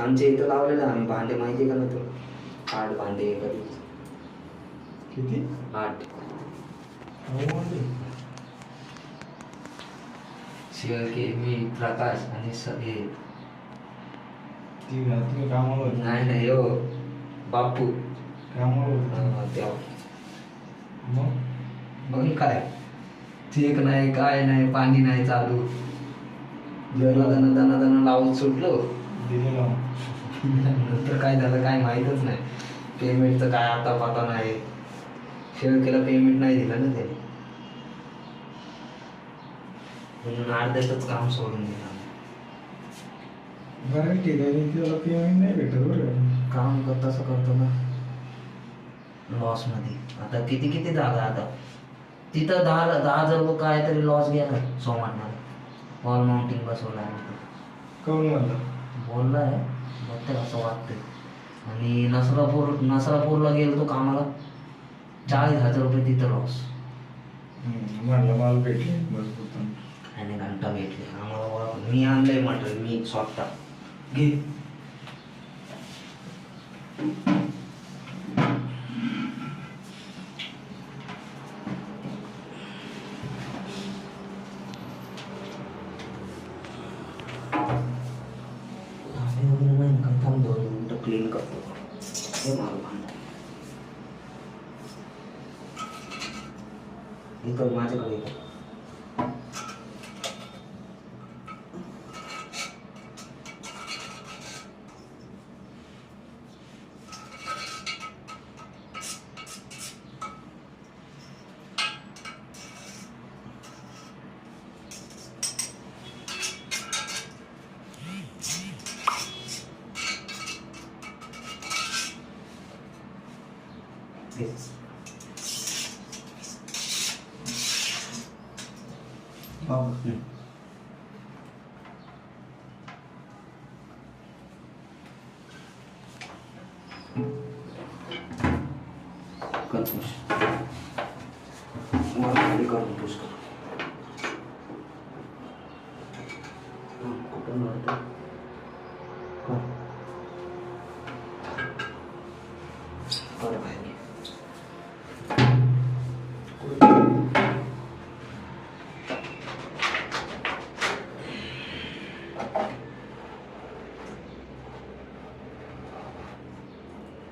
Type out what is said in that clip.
आमच्या इथं लावलेलं आम्ही भांडे, माहिती का ना तुला? 8 भांडे कधी. किती? 8. शिवके, मी, प्रकाश आणि हे तुम्ही कामाला होते? नाही हो, बापू कामाला होते? तेव्हा. मग मग काय, चेक नाही, काय नाही, पाणी नाही चालू. दना लावून सुटलो. दिलेला नंतर काय झालं काय माहीतच नाही. पेमेंटचं काय आता पता नाही. शेळकेला पेमेंट नाही दिलं ना त्याने, म्हणून अर्ध्यातच काम सोडून दिलं. बरं ठीक आहे, त्याला पेमेंट नाही भेटत बरं. काम तसं करतो ना लॉसमध्ये. आता किती जागा आता तिथं 10,000 रुपये काहीतरी लॉस गेला सोमाटणार. वॉल माउंटिंग बसवलं आहे कोण म्हणलं? बोलला आहे, बघते असं वाटतंय. आणि नसरापूरला गेलो तो कामाला, 40,000 रुपये तिथं लॉस. म्हणलं माल भेटले मजबूत. आणि घंटा भेटले आम्हाला. मी आणलंय मटेरियल, मी स्वतः घे. क्लीन करतो हे माल भांडा. इथं माझ्याकडे येतो. करून पुश मला खाली करून पुश कर.